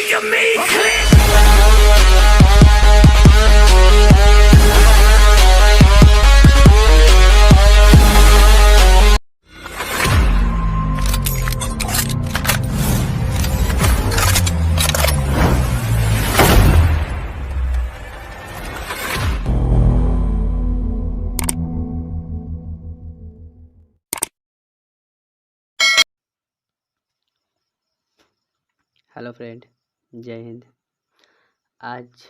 you mean click? Hello friend, जय हिंद। आज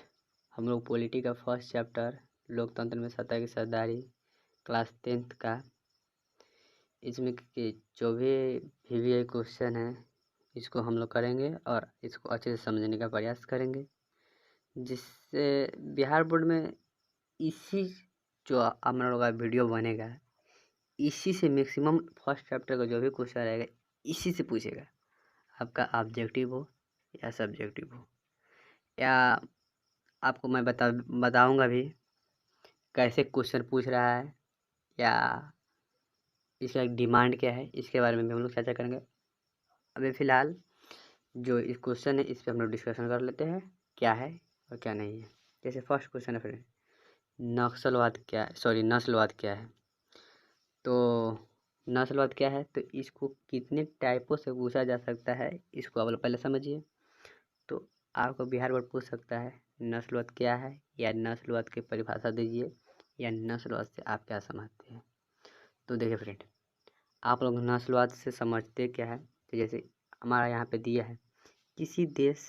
हम लोग पॉलिटी का फर्स्ट चैप्टर लोकतंत्र में सत्ता की सरदारी क्लास 10th का इसमें के जो भी VVI क्वेश्चन है इसको हम लोग करेंगे और इसको अच्छे से समझने का प्रयास करेंगे, जिससे बिहार बोर्ड में इसी जो हम लोग का वीडियो बनेगा इसी से मैक्सिमम फर्स्ट चैप्टर का जो भी क्वेश्चन रहेगा इसी से पूछेगा। आपका ऑब्जेक्टिव हो या सब्जेक्टिव हो, या आपको मैं बताऊंगा भी कैसे क्वेश्चन पूछ रहा है या इसका डिमांड क्या है, इसके बारे में भी हम लोग चर्चा करेंगे। अभी फ़िलहाल जो इस क्वेश्चन है इस पर हम लोग डिस्कशन कर लेते हैं क्या है और क्या नहीं है। जैसे फर्स्ट क्वेश्चन है फ्रेंड, नस्लवाद क्या है। तो नस्लवाद क्या है, तो इसको कितने टाइपों से पूछा जा सकता है इसको आप लोग पहले समझिए। तो आपको बिहार बोर्ड पूछ सकता है नस्लवाद क्या है, या नस्लवाद की परिभाषा दीजिए, या नस्लवाद से आप क्या समझते हैं। तो देखिए फ्रेंड, आप लोग नस्लवाद से समझते क्या है। तो जैसे हमारा यहाँ पे दिया है, किसी देश,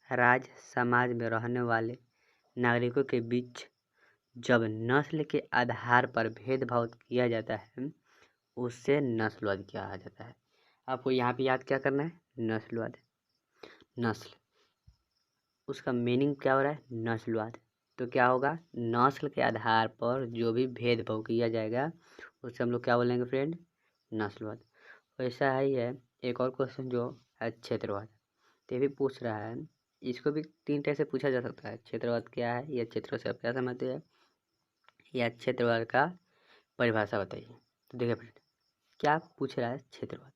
राज्य, समाज में रहने वाले नागरिकों के बीच जब नस्ल के आधार पर भेदभाव किया जाता है उससे नस्लवाद कहा जाता है। आपको यहाँ पे याद क्या करना है, नस्लवाद, नस्ल, उसका मीनिंग क्या हो रहा है, नस्लवाद। तो क्या होगा, नस्ल के आधार पर जो भी भेदभाव किया जाएगा उससे हम लोग क्या बोलेंगे फ्रेंड, नस्लवाद। वैसा ही है एक और क्वेश्चन जो है क्षेत्रवाद। तो ये भी पूछ रहा है, इसको भी 3 तरह से पूछा जा सकता है। क्षेत्रवाद क्या है, या क्षेत्र से आप क्या समझते हैं, या क्षेत्रवाद का परिभाषा बताइए। तो देखिए फ्रेंड, क्या पूछ रहा है क्षेत्रवाद,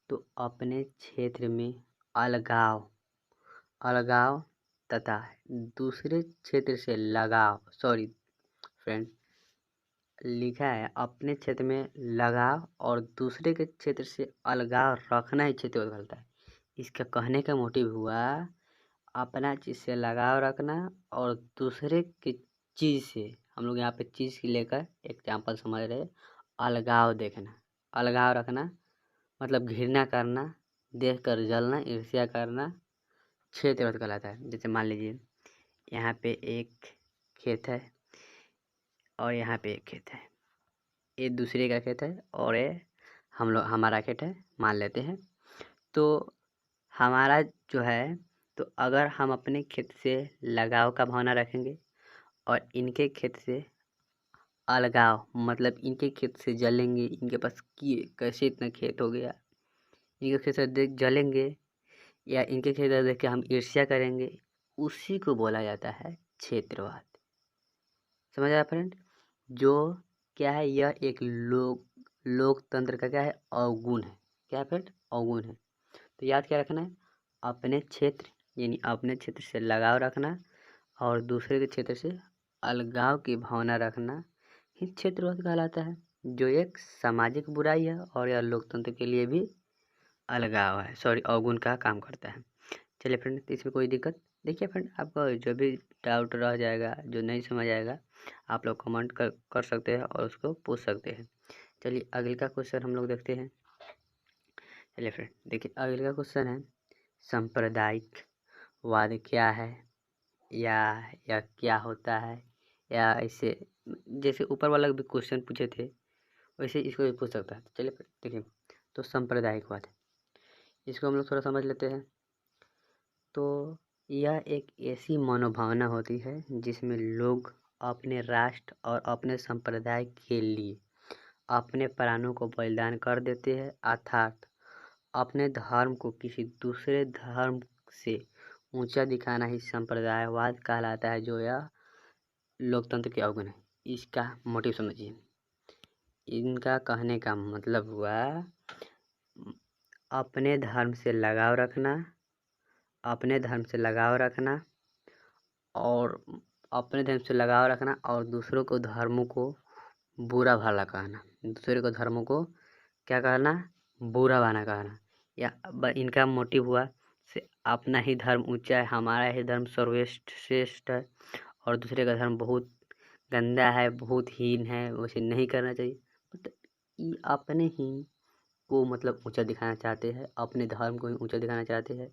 तो अपने क्षेत्र में अलगाव तथा दूसरे क्षेत्र से लगाव, फ्रेंड लिखा है अपने क्षेत्र में लगाव और दूसरे के क्षेत्र से अलगाव रखना ही क्षेत्रवाद कहलाता है। इसका कहने का मोटिव हुआ अपना चीज़ से लगाव रखना और दूसरे की चीज़ से, हम लोग यहाँ पे चीज़ की लेकर एग्जाम्पल समझ रहे, अलगाव देखना, अलगाव रखना मतलब घृणा करना, देख कर जलना, ईर्ष्या करना क्षेत्रवाद कहलाता है। जैसे मान लीजिए यहाँ पे एक खेत है और यहाँ पे एक खेत है, ये दूसरे का खेत है और ये हमारा खेत है मान लेते हैं। तो हमारा जो है, तो अगर हम अपने खेत से लगाव का भावना रखेंगे और इनके खेत से अलगाव मतलब इनके खेत से जलेंगे, इनके पास कैसे इतना खेत हो गया, इनके खेत से देख जलेंगे या इनके खेत देख के हम ईर्ष्या करेंगे, उसी को बोला जाता है क्षेत्रवाद। समझ आया फ्रेंड। जो क्या है, यह एक लोकतंत्र का क्या है, अवगुण है। क्या है फ्रेंड, अवगुण है। तो याद क्या रखना है, अपने क्षेत्र यानी अपने क्षेत्र से लगाव रखना और दूसरे के क्षेत्र से अलगाव की भावना रखना ही क्षेत्रवाद कहलाता है, जो एक सामाजिक बुराई है और यह लोकतंत्र के लिए भी अलगाव है, अवगुण का काम करता है। चलिए फ्रेंड, तो इसमें कोई दिक्कत देखिए फ्रेंड, आपको जो भी डाउट रह जाएगा, जो नहीं समझ आएगा, आप लोग कमेंट कर सकते हैं और उसको पूछ सकते हैं। चलिए अगले का क्वेश्चन हम लोग देखते हैं। चलिए फ्रेंड देखिए, अगले का क्वेश्चन है सांप्रदायिक वाद क्या है, या क्या होता है, या ऐसे जैसे ऊपर वाला भी क्वेश्चन पूछे थे वैसे इसको भी पूछ सकता है। चलिए देखिए, तो सांप्रदायिकवाद, इसको हम लोग थोड़ा समझ लेते हैं। तो यह एक ऐसी मनोभावना होती है जिसमें लोग अपने राष्ट्र और अपने संप्रदाय के लिए अपने प्राणों को बलिदान कर देते हैं, अर्थात अपने धर्म को किसी दूसरे धर्म से ऊंचा दिखाना ही संप्रदायवाद कहलाता है, जो यह लोकतंत्र के अवगुण है। इसका मोटिव समझिए, इनका कहने का मतलब हुआ अपने धर्म से लगाव रखना अपने धर्म से लगाव रखना और दूसरों को धर्मों को बुरा भला कहना, दूसरे को धर्मों को क्या कहना, बुरा भला कहना। या इनका मोटिव हुआ से अपना ही धर्म ऊंचा है, हमारा ही धर्म सर्वश्रेष्ठ श्रेष्ठ है और दूसरे का धर्म बहुत गंदा है, बहुत हीन है, उसे नहीं करना चाहिए। मतलब ये अपने ही को मतलब ऊंचा दिखाना चाहते हैं, अपने धर्म को ही ऊंचा दिखाना चाहते हैं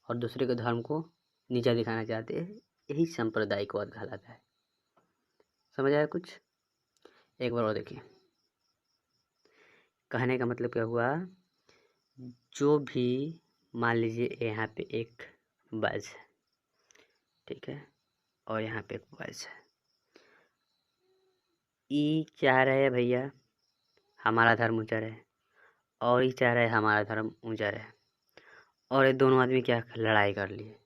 और दूसरे के धर्म को नीचा दिखाना चाहते हैं। यही सांप्रदायिकवाद कहलाता है। समझ आया कुछ? एक बार और देखिए, कहने का मतलब क्या हुआ, जो भी मान लीजिए यहाँ पे एक बॉयज है, ठीक है, और यहाँ पे एक बॉयज है। ई चाह रहे हैं भैया हमारा धर्म ऊंचा रहे और ये चाह रहा है हमारा धर्म ऊंचा रहे, और ये दोनों आदमी क्या लड़ाई कर लिए।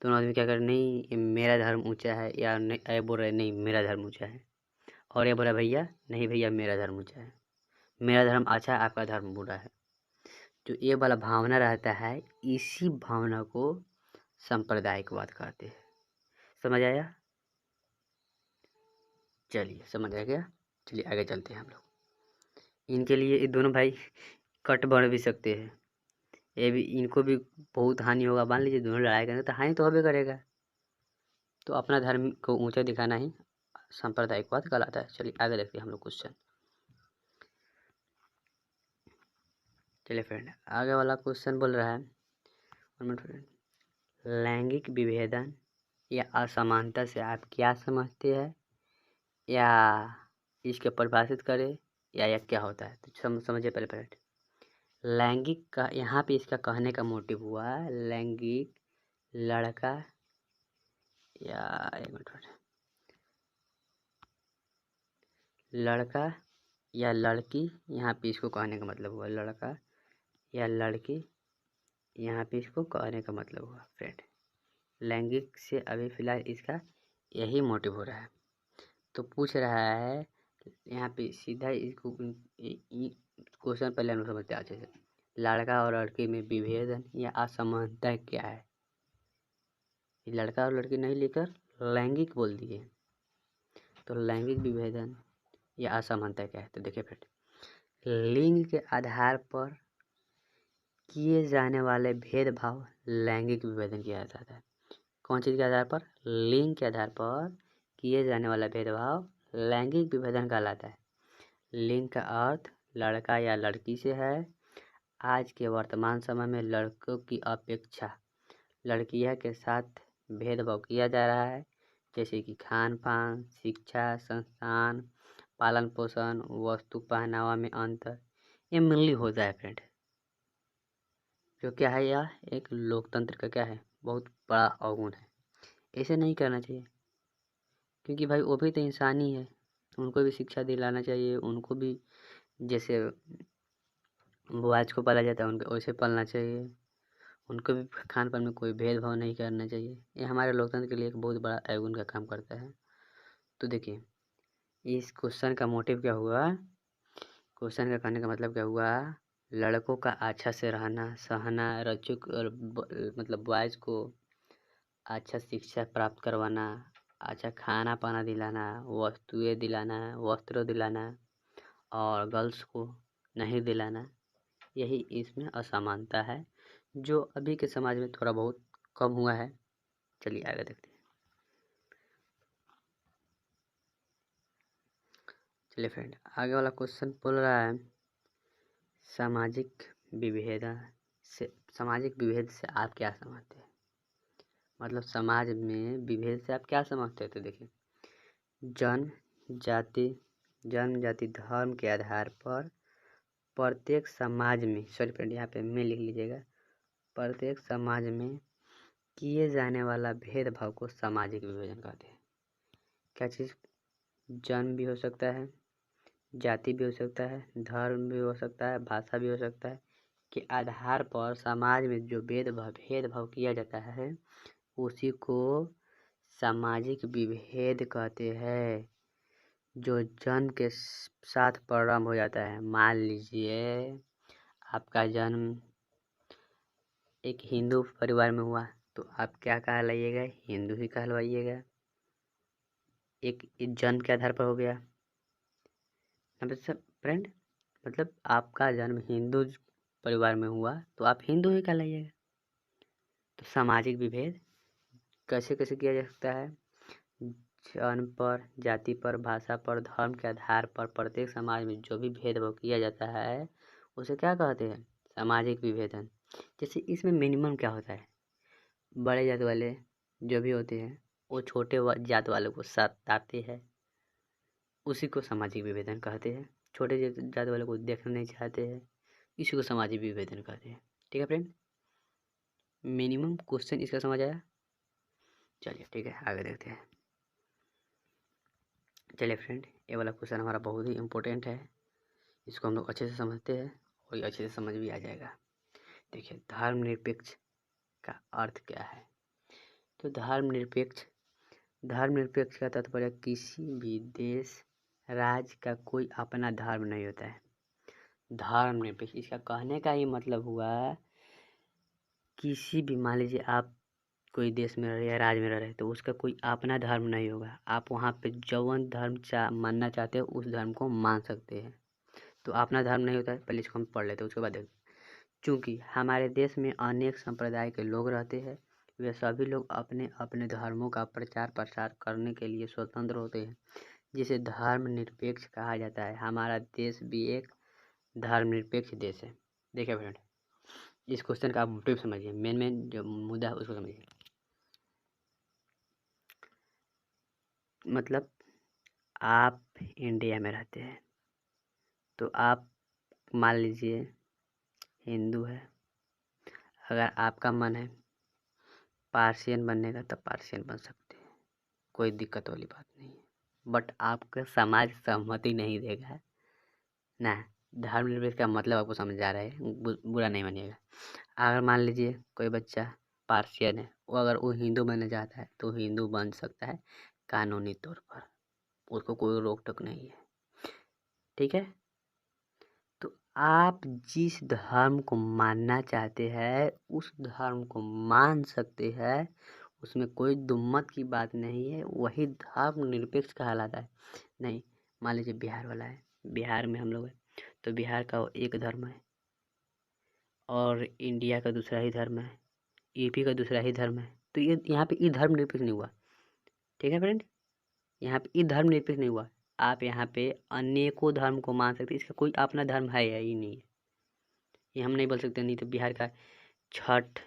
दोनों आदमी क्या कर, नहीं ये मेरा धर्म ऊंचा है, या नहीं, ये बोल रहे नहीं मेरा धर्म ऊंचा है, और ये बोला भैया नहीं भैया मेरा धर्म ऊंचा है, मेरा धर्म अच्छा है आपका धर्म बुरा है। जो ये वाला भावना रहता है, इसी भावना को सांप्रदायिकवाद कहते हैं। समझ आया? चलिए समझ आ गया, चलिए आगे चलते हैं हम लोग। इनके लिए ये दोनों भाई कट बढ़ भी सकते हैं, ये भी इनको भी बहुत हानि होगा। मान लीजिए दोनों लड़ाई करेंगे तो हानि तो होबे करेगा, तो अपना धर्म को ऊंचा दिखाना ही सांप्रदायिकवाद कहलाता है। चलिए आगे देखते हैं हम लोग क्वेश्चन। चलिए फ्रेंड, आगे वाला क्वेश्चन बोल रहा है, लैंगिक विभेदन या असमानता से आप क्या समझते हैं, या इसके परिभाषित करें, या क्या होता है। तो समझिए पहले फ्रेंड, लैंगिक का यहाँ पे इसका कहने का मोटिव हुआ लैंगिक लड़का या एक मिनट, लड़का या लड़की, यहाँ पे इसको कहने का मतलब हुआ लड़का या लड़की, यहाँ पे इसको कहने का मतलब हुआ फ्रेंड लैंगिक से अभी फिलहाल इसका यही मोटिव हो रहा है। तो पूछ रहा है यहाँ पे सीधा इसको क्वेश्चन पहले हम समझते हैं अच्छे से, लड़का और लड़की में विभेदन या असमानता क्या है। लड़का और लड़की नहीं लेकर लैंगिक बोल दिए, तो लैंगिक विभेदन या असमानता क्या है। तो देखिए फ्रेंड, लिंग के आधार पर किए जाने वाले भेदभाव लैंगिक विभेदन किया जाता है। कौन चीज़ के आधार पर? लिंग के आधार पर किए जाने वाला भेदभाव लैंगिक विभेदन कहलाता है। लिंग का अर्थ लड़का या लड़की से है। आज के वर्तमान समय में लड़कों की अपेक्षा लड़कियां के साथ भेदभाव किया जा रहा है, जैसे कि खान पान, शिक्षा, संस्थान, पालन पोषण, वस्तु पहनावा में अंतर, ये मेनली होता है फ्रेंड। जो क्या है, यह एक लोकतंत्र का क्या है, बहुत बड़ा अवगुण है। ऐसे नहीं करना चाहिए, क्योंकि भाई वो भी तो इंसान ही है, उनको भी शिक्षा दिलाना चाहिए, उनको भी जैसे बॉयज को पाला जाता है उनको वैसे पालना चाहिए, उनको भी खान पान में कोई भेदभाव नहीं करना चाहिए। ये हमारे लोकतंत्र के लिए एक बहुत बड़ा अवगुण का काम करता है। तो देखिए इस क्वेश्चन का मोटिव क्या हुआ, क्वेश्चन का कहने का मतलब क्या हुआ, लड़कों का अच्छा से रहना सहना, रचुक और मतलब बॉयज को अच्छा शिक्षा प्राप्त करवाना, अच्छा खाना पाना दिलाना, वस्तुएं दिलाना, वस्त्र दिलाना, और गर्ल्स को नहीं दिलाना, यही इसमें असमानता है जो अभी के समाज में थोड़ा बहुत कम हुआ है। चलिए आगे देखते हैं। चलिए फ्रेंड, आगे वाला क्वेश्चन बोल रहा है सामाजिक सामाजिक विभेद से आप क्या समझते हैं। मतलब समाज में विभेद से आप क्या समझते हैं। तो देखिए, जन्म जाति धर्म के आधार पर प्रत्येक समाज में, सॉरी फ्रेंड यहाँ पे मैं लिख लीजिएगा, प्रत्येक समाज में किए जाने वाला भेदभाव को सामाजिक विभेदन कहते हैं। क्या चीज़? जन्म भी हो सकता है, जाति भी हो सकता है, धर्म भी हो सकता है, भाषा भी हो सकता है, के आधार पर समाज में जो भेदभाव किया जाता है उसी को सामाजिक विभेद कहते हैं, जो जन्म के साथ प्रारंभ हो जाता है। मान लीजिए आपका जन्म एक हिंदू परिवार में हुआ तो आप क्या कहलाइएगा? हिंदू ही कहलवाइएगा। एक जन्म के आधार पर हो गया फ्रेंड, मतलब आपका जन्म हिंदू परिवार में हुआ तो आप हिंदू ही कहलाइएगा। तो सामाजिक विभेद कैसे कैसे किया जा सकता है? जन्म पर, जाति पर, भाषा पर, धर्म के आधार पर प्रत्येक समाज में जो भी भेदभाव किया जाता है उसे क्या कहते हैं? सामाजिक विभेदन। जैसे इसमें मिनिमम क्या होता है? बड़े जात वाले जो भी होते हैं वो छोटे जात वालों को सताते हैं, उसी को सामाजिक विभेदन कहते हैं। छोटे जात वालों को देखना नहीं चाहते हैं, इसी को सामाजिक विभेदन कहते हैं। ठीक है फ्रेंड, मिनिमम क्वेश्चन इसका समझ आया? चलिए ठीक है, आगे देखते हैं। चलिए फ्रेंड, ये वाला क्वेश्चन हमारा बहुत ही इम्पोर्टेंट है, इसको हम लोग अच्छे से समझते हैं और ये अच्छे से समझ भी आ जाएगा। देखिए, धर्मनिरपेक्ष का अर्थ क्या है? तो धर्मनिरपेक्ष का तात्पर्य किसी भी देश राज्य का कोई अपना धर्म नहीं होता है। धर्मनिरपेक्ष, इसका कहने का ही मतलब हुआ किसी भी, मान लीजिए आप कोई देश में रह रहे या राज्य में रह रहे तो उसका कोई अपना धर्म नहीं होगा। आप वहाँ पे जौन धर्म मानना चाहते हो उस धर्म को मान सकते हैं। तो अपना धर्म नहीं होता है, पहले इसको हम पढ़ लेते हैं उसके बाद देखते हैं। चूँकि हमारे देश में अनेक संप्रदाय के लोग रहते हैं, वे सभी लोग अपने अपने धर्मों का प्रचार प्रसार करने के लिए स्वतंत्र होते हैं, जिसे धर्मनिरपेक्ष कहा जाता है। हमारा देश भी एक धर्मनिरपेक्ष देश है। देखिए फ्रेंड, इस क्वेश्चन का आप मोटिव समझिए, मेन जो मुद्दा है उसको समझिए। मतलब आप इंडिया में रहते हैं तो आप मान लीजिए हिंदू है, अगर आपका मन है पार्शियन बनने का तब पार्शियन बन सकते हैं, कोई दिक्कत वाली बात नहीं है। बट आपका समाज सहमति नहीं देगा ना। धर्मनिरपेक्ष का मतलब आपको समझ आ रहा है, बुरा नहीं मानिएगा। अगर मान लीजिए कोई बच्चा पार्शियन है, वो अगर वो हिंदू बनना चाहता है तो हिंदू बन सकता है कानूनी तौर पर, उसको कोई रोक टोक नहीं है। ठीक है, तो आप जिस धर्म को मानना चाहते हैं उस धर्म को मान सकते हैं, उसमें कोई दुम्मत की बात नहीं है, वही धर्मनिरपेक्ष कहलाता है। नहीं, मान लीजिए बिहार वाला है, बिहार में हम लोग हैं तो बिहार का एक धर्म है और इंडिया का दूसरा ही धर्म है, यूपी का दूसरा ही धर्म है, तो ये यहाँ पे ये धर्मनिरपेक्ष नहीं हुआ। ठीक है फ्रेंड, यहाँ पे ये धर्मनिरपेक्ष नहीं हुआ। आप यहाँ पे अनेकों धर्म को मान सकते, इसका कोई अपना धर्म है या ही नहीं है, ये हम नहीं बोल सकते। नहीं तो बिहार का छठ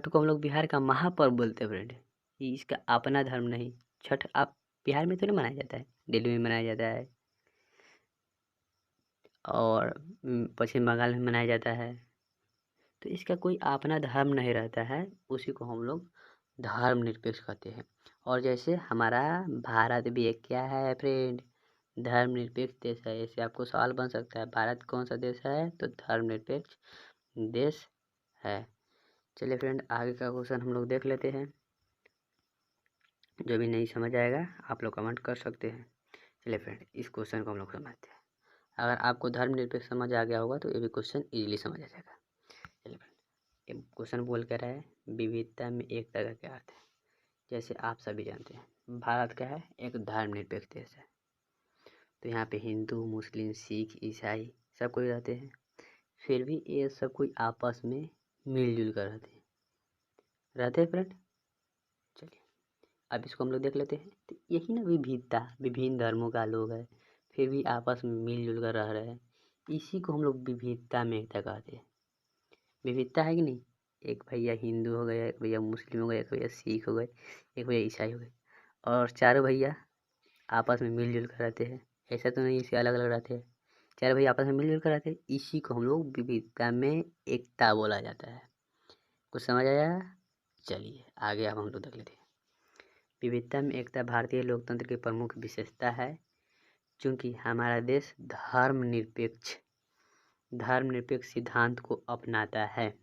को हम लोग बिहार का महापर्व बोलते हैं फ्रेंड, ये इसका अपना धर्म नहीं। छठ आप बिहार में तो नहीं मनाया जाता है, दिल्ली में मनाया जाता है और पश्चिम बंगाल में मनाया जाता है, तो इसका कोई अपना धर्म नहीं रहता है, उसी को हम लोग धर्मनिरपेक्ष कहते हैं। और जैसे हमारा भारत भी एक क्या है फ्रेंड, धर्मनिरपेक्ष देश है। ऐसे आपको सवाल बन सकता है, भारत कौन सा देश है? तो धर्मनिरपेक्ष देश है। चलिए फ्रेंड, आगे का क्वेश्चन हम लोग देख लेते हैं। जो भी नहीं समझ आएगा आप लोग कमेंट कर सकते हैं। चलिए फ्रेंड, इस क्वेश्चन को हम लोग समझते हैं। अगर आपको धर्मनिरपेक्ष समझ आ गया होगा तो ये भी क्वेश्चन इजीली समझ आ जाएगा। चलिए फ्रेंड, ये क्वेश्चन बोल कर रहा है विविधता में एकता का क्या अर्थ है? जैसे आप सभी जानते हैं भारत क्या है, एक धर्मनिरपेक्ष देश है। तो यहाँ पे हिंदू, मुस्लिम, सिख, ईसाई सब कोई रहते हैं, फिर भी ये सब कोई आपस में मिलजुल कर रहते हैं फ्रेंड। चलिए अब इसको हम लोग देख लेते हैं। तो यही ना विविधता, विभिन्न धर्मों का लोग है फिर भी आपस में मिलजुल कर रह रहे हैं, इसी को हम लोग विविधता में एकता कहते हैं। विविधता है कि नहीं, एक भैया हिंदू हो गए, एक भैया मुस्लिम हो गए, एक भैया सिख हो गए, एक भैया ईसाई हो गए, और चारों भैया आपस में मिलजुल कर रहते हैं। ऐसा तो नहीं इसे अलग अलग रहते हैं, चारों भैया आपस में मिलजुल कर रहते हैं, इसी को हम लोग विविधता में एकता बोला जाता है। कुछ समझ आया? चलिए आगे अब हम लोग देख लेते हैं। विविधता में एकता भारतीय लोकतंत्र की प्रमुख विशेषता है। चूँकि हमारा देश धर्मनिरपेक्ष सिद्धांत को अपनाता है।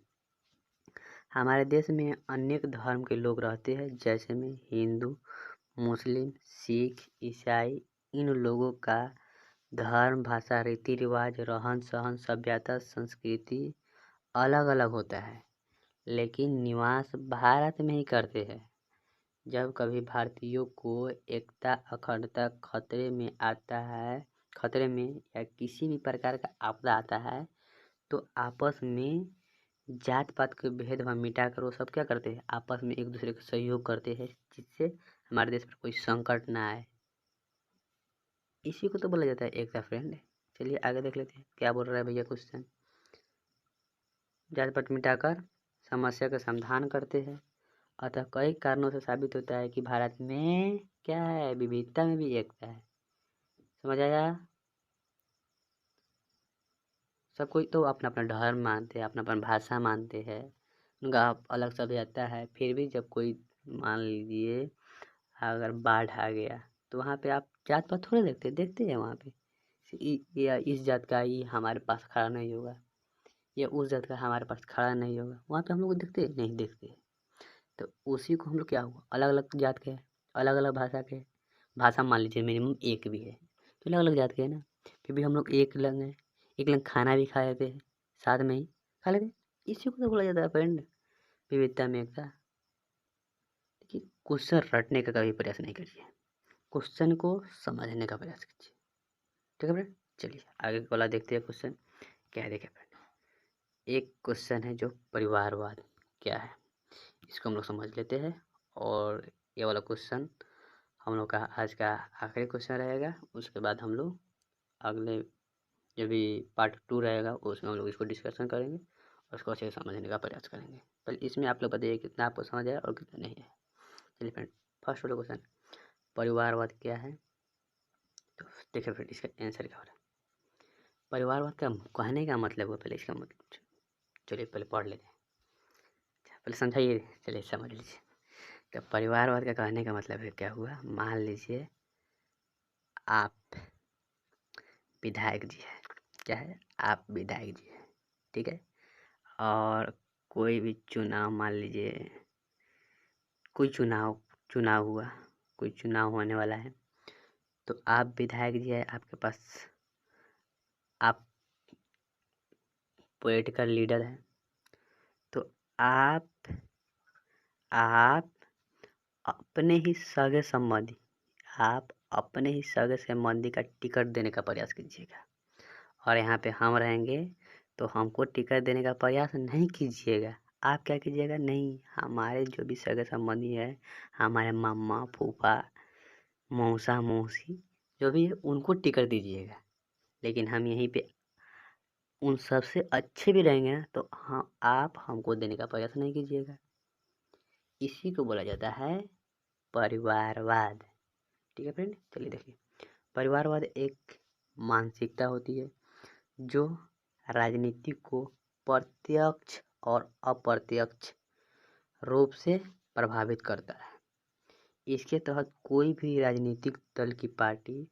हमारे देश में अनेक धर्म के लोग रहते हैं, जैसे में हिंदू, मुस्लिम, सिख, ईसाई। इन लोगों का धर्म, भाषा, रीति रिवाज, रहन सहन, सभ्यता, संस्कृति अलग अलग होता है, लेकिन निवास भारत में ही करते हैं। जब कभी भारतीयों को एकता अखंडता खतरे में या किसी भी प्रकार का आपदा आता है, तो आपस में जात पात के भेदभाव मिटाकर वो सब क्या करते हैं, आपस में एक दूसरे का सहयोग करते हैं, जिससे हमारे देश पर कोई संकट ना आए। इसी को तो बोला जाता है एकता फ्रेंड। चलिए आगे देख लेते हैं क्या बोल रहा है भैया क्वेश्चन। जात पात मिटाकर समस्या का समाधान करते हैं। अतः कई कारणों से साबित होता है कि भारत में क्या है, विविधता में भी एकता है। समझ आया? सब कोई तो अपना अपना धर्म मानते हैं, अपना अपना भाषा मानते हैं, उनका अलग सभ्यता है। फिर भी जब कोई मान लीजिए अगर बाढ़ आ गया, तो वहाँ पे आप जात पात थोड़े देखते हैं वहाँ पे या इस जात का ही हमारे पास खड़ा नहीं होगा, या उस जात का हमारे पास खड़ा नहीं होगा। वहाँ पे हम लोग देखते नहीं देखते। तो उसी को हम लोग क्या हुआ, अलग अलग जात के, अलग अलग भाषा के, भाषा मान लीजिए मिनिमम एक भी है, तो अलग अलग जात के है ना, फिर भी हम लोग एक लंग है, एक लंग खाना भी खा लेते हैं, साथ में ही खा लेते हैं। इसी को तो बोला जाता है फ्रेंड विविधता में एकता। देखिए क्वेश्चन रटने का कभी प्रयास नहीं करिए, क्वेश्चन को समझने का प्रयास कीजिए। ठीक है फ्रेंड, चलिए आगे वाला देखते हैं क्वेश्चन क्या है। देखिए फ्रेंड, एक क्वेश्चन है जो परिवारवाद क्या है, इसको हम लोग समझ लेते हैं। और ये वाला क्वेश्चन हम लोग का आज का आखिरी क्वेश्चन रहेगा। उसके बाद हम लोग अगले जो भी पार्ट 2 रहेगा उसमें हम लोग इसको डिस्कशन करेंगे और उसको अच्छे से समझने का प्रयास करेंगे। पहले इसमें आप लोग बताइए कितना आपको समझ आया और कितना नहीं है। चलिए फ्रेंड, फर्स्ट वाला क्वेश्चन परिवारवाद क्या है, तो देखिए फ्रेंड इसका आंसर क्या हो रहा है। परिवारवाद का कहने का मतलब है, पहले इसका मतलब चलिए पहले पढ़ लेते हैं, पहले समझाइए, चलिए समझ लीजिए। तो परिवारवाद का कहने का मतलब है क्या हुआ, मान लीजिए आप विधायक जी है, क्या है, आप विधायक जी हैं, ठीक है, और कोई भी चुनाव मान लीजिए कोई चुनाव हुआ, कोई चुनाव होने वाला है, तो आप विधायक जी है, आपके पास आप पॉलिटिकल लीडर हैं, तो आप अपने ही सगे संबंधी आप अपने ही सगे संबंधी का टिकट देने का प्रयास कीजिएगा। और यहाँ पे हम रहेंगे तो हमको टिकट देने का प्रयास नहीं कीजिएगा। आप क्या कीजिएगा, नहीं, हमारे जो भी सगे संबंधी है, हमारे मामा फूफा मौसा मौसी जो भी है उनको टिकट दीजिएगा। लेकिन हम यहीं पे उन सबसे अच्छे भी रहेंगे ना, तो हाँ आप हमको देने का प्रयास नहीं कीजिएगा। इसी को बोला जाता है परिवारवाद। ठीक है फ्रेंड, चलिए देखिए, परिवारवाद एक मानसिकता होती है जो राजनीति को प्रत्यक्ष और अप्रत्यक्ष रूप से प्रभावित करता है। इसके तहत कोई भी राजनीतिक दल की पार्टी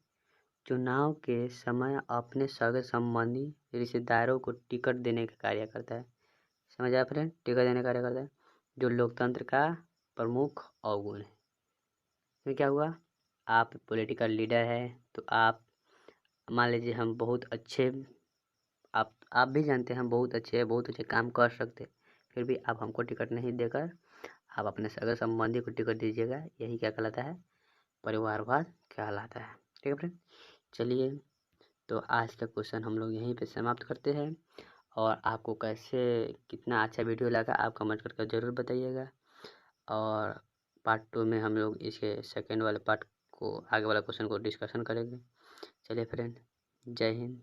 चुनाव के समय अपने सगे संबंधी रिश्तेदारों को टिकट देने का कार्य करता है। समझ आया फ्रेंड, टिकट देने का कार्य करता है, जो लोकतंत्र का प्रमुख अवगुण है। तो क्या हुआ, आप पॉलिटिकल लीडर है, तो आप मान लीजिए हम बहुत अच्छे, आप भी जानते हैं हम बहुत अच्छे हैं, बहुत अच्छे काम कर सकते हैं, फिर भी आप हमको टिकट नहीं देकर आप अपने सगे संबंधी को टिकट दीजिएगा। यही क्या कहलाता है, परिवारवाद कहलाता है। ठीक है फ्रेंड, चलिए तो आज का क्वेश्चन हम लोग यहीं पे समाप्त करते हैं। और आपको कैसे कितना अच्छा वीडियो लगा आप कमेंट करके ज़रूर बताइएगा। और पार्ट 2 में हम लोग इसके सेकेंड वाले पार्ट को, आगे वाला क्वेश्चन को डिस्कशन करेंगे। चलिए फ्रेंड, जय हिंद।